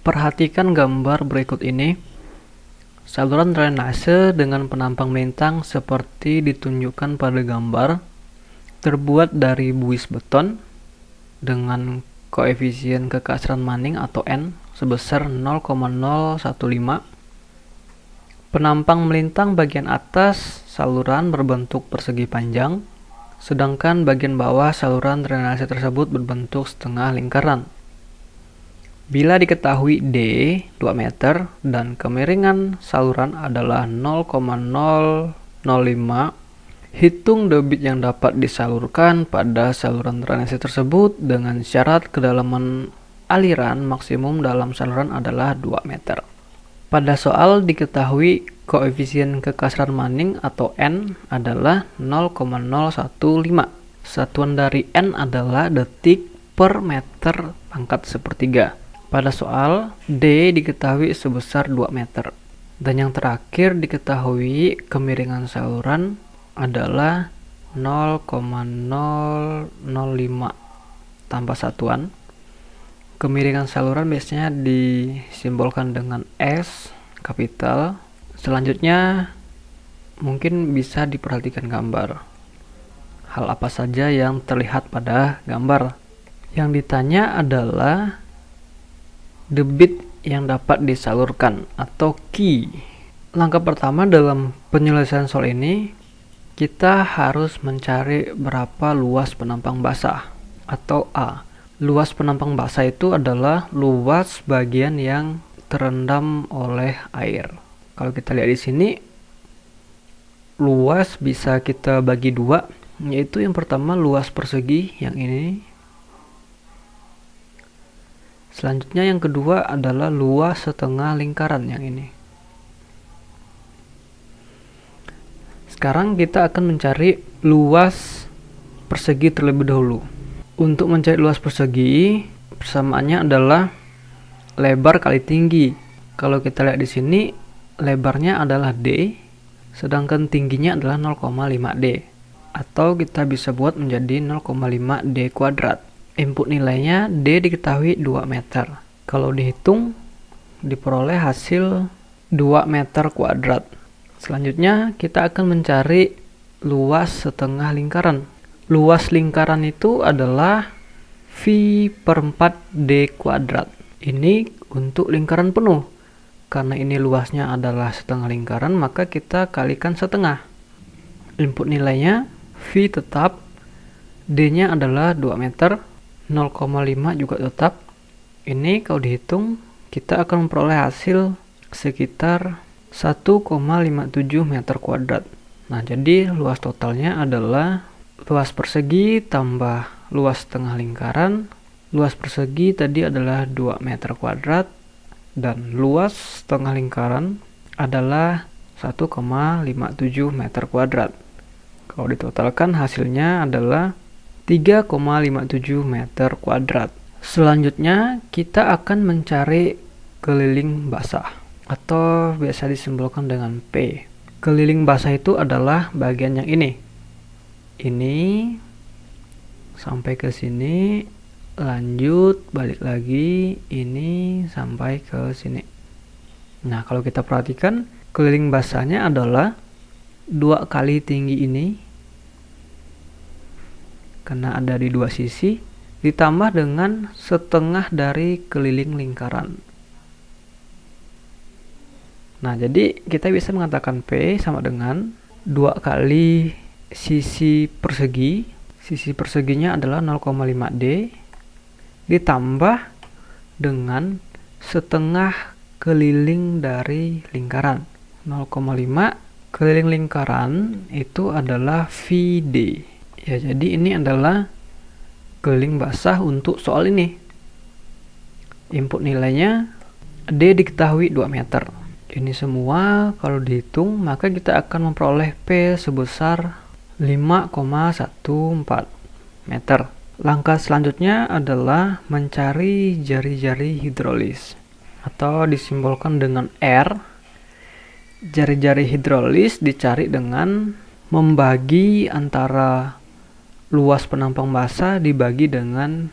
Perhatikan gambar berikut ini. Saluran drainase dengan penampang melintang seperti ditunjukkan pada gambar terbuat dari buis beton dengan koefisien kekerasan Manning atau N sebesar 0,015. Penampang melintang bagian atas saluran berbentuk persegi panjang, sedangkan bagian bawah saluran drainase tersebut berbentuk setengah lingkaran. Bila diketahui D 2 meter dan kemiringan saluran adalah 0,005, hitung debit yang dapat disalurkan pada saluran drainase tersebut dengan syarat kedalaman aliran maksimum dalam saluran adalah 2 meter. Pada soal diketahui koefisien kekerasan Manning atau N adalah 0,015. Satuan dari N adalah detik per meter pangkat sepertiga. Pada soal, D diketahui sebesar 2 meter. Dan yang terakhir diketahui kemiringan saluran adalah 0,005 tanpa satuan. Kemiringan saluran biasanya disimbolkan dengan S kapital. Selanjutnya, mungkin bisa diperhatikan gambar. Hal apa saja yang terlihat pada gambar? Yang ditanya adalah debit yang dapat disalurkan atau Q. Langkah pertama dalam penyelesaian soal ini, kita harus mencari berapa luas penampang basah atau A. Luas penampang basah itu adalah luas bagian yang terendam oleh air. Kalau kita lihat di sini, luas bisa kita bagi dua, yaitu yang pertama luas persegi yang ini. Selanjutnya yang kedua adalah luas setengah lingkaran yang ini. Sekarang kita akan mencari luas persegi terlebih dahulu. Untuk mencari luas persegi, persamaannya adalah lebar kali tinggi. Kalau kita lihat di sini, lebarnya adalah D, sedangkan tingginya adalah 0,5 D. Atau kita bisa buat menjadi 0,5 D kuadrat. Input nilainya D diketahui 2 meter. Kalau dihitung, diperoleh hasil 2 meter kuadrat. Selanjutnya, kita akan mencari luas setengah lingkaran. Luas lingkaran itu adalah V per 4 D kuadrat. Ini untuk lingkaran penuh. Karena ini luasnya adalah setengah lingkaran, maka kita kalikan setengah. Input nilainya V tetap, D-nya adalah 2 meter, 0,5 juga tetap. Ini kalau dihitung, kita akan memperoleh hasil sekitar 1,57 meter kuadrat. Nah, jadi luas totalnya adalah luas persegi tambah luas setengah lingkaran. Luas persegi tadi adalah 2 meter kuadrat dan luas setengah lingkaran adalah 1,57 meter kuadrat. Kalau ditotalkan hasilnya adalah 3,57 meter kuadrat. Selanjutnya kita akan mencari keliling basah atau biasa disimbolkan dengan P. Keliling basah itu adalah bagian yang ini. Ini sampai ke sini, lanjut balik lagi, ini sampai ke sini. Nah, kalau kita perhatikan, keliling basahnya adalah 2 kali tinggi ini, karena ada di 2 sisi, ditambah dengan setengah dari keliling lingkaran. Nah, jadi kita bisa mengatakan P sama dengan 2 kali sisi persegi. Sisi perseginya adalah 0,5 D, ditambah dengan setengah keliling dari lingkaran. 0,5 keliling lingkaran itu adalah VD. Ya, jadi ini adalah keliling basah untuk soal ini. Input nilainya D diketahui 2 meter. Ini semua kalau dihitung, maka kita akan memperoleh P sebesar 5,14 meter. Langkah selanjutnya adalah mencari jari-jari hidrolis atau disimbolkan dengan R. Jari-jari hidrolis dicari dengan membagi antara luas penampang basah dibagi dengan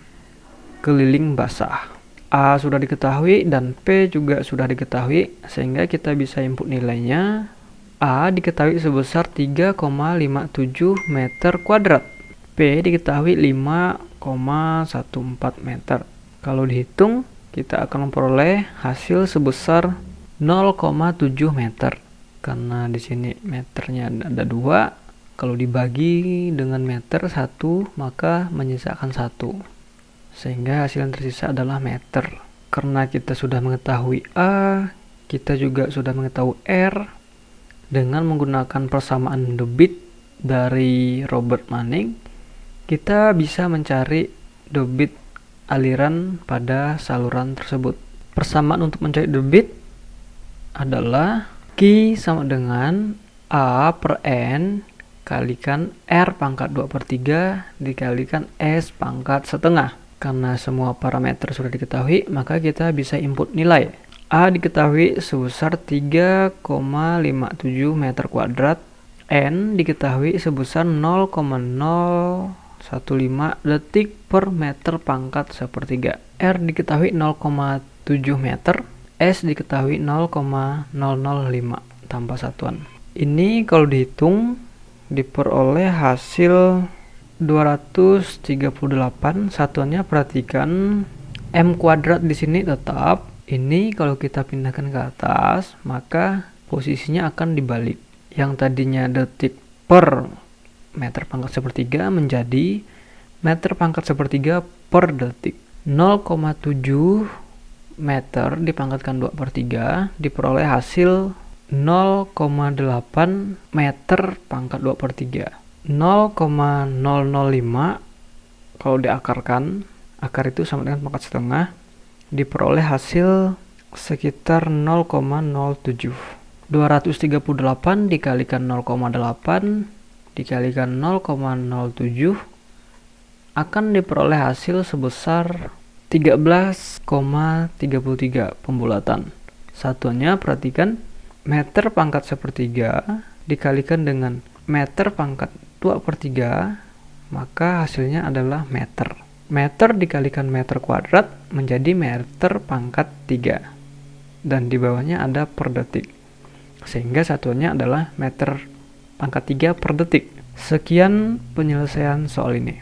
keliling basah. A sudah diketahui dan P juga sudah diketahui, sehingga kita bisa input nilainya. A diketahui sebesar 3,57 meter kuadrat. P diketahui 5,14 meter. Kalau dihitung, kita akan memperoleh hasil sebesar 0,7 meter. Karena di sini meternya ada 2, kalau dibagi dengan meter 1, maka menyisakan 1. Sehingga hasil yang tersisa adalah meter. Karena kita sudah mengetahui A, kita juga sudah mengetahui R. Dengan menggunakan persamaan debit dari Robert Manning, kita bisa mencari debit aliran pada saluran tersebut. Persamaan untuk mencari debit adalah Q sama dengan A per N kalikan R pangkat 2/3 dikalikan S pangkat setengah. Karena semua parameter sudah diketahui, maka kita bisa input nilai. A diketahui sebesar 3,57 meter kuadrat. N diketahui sebesar 0,015 detik per meter pangkat 1/3. R diketahui 0,7 meter. S diketahui 0,005 tanpa satuan. Ini kalau dihitung diperoleh hasil 238. Satuannya perhatikan M kuadrat di sini tetap. Ini kalau kita pindahkan ke atas, maka posisinya akan dibalik. Yang tadinya detik per meter pangkat 1/3 menjadi meter pangkat 1/3 per detik. 0,7 meter dipangkatkan 2/3 diperoleh hasil 0,8 meter pangkat 2/3. 0,005 kalau diakarkan, akar itu sama dengan pangkat setengah, diperoleh hasil sekitar 0,07. 238 dikalikan 0,8 dikalikan 0,07 akan diperoleh hasil sebesar 13,33 pembulatan. Satuannya perhatikan, meter pangkat 1/3 dikalikan dengan meter pangkat 2/3, maka hasilnya adalah meter. Meter dikalikan meter kuadrat menjadi meter pangkat 3. Dan di bawahnya ada per detik. Sehingga satuannya adalah meter pangkat 3 per detik. Sekian penyelesaian soal ini.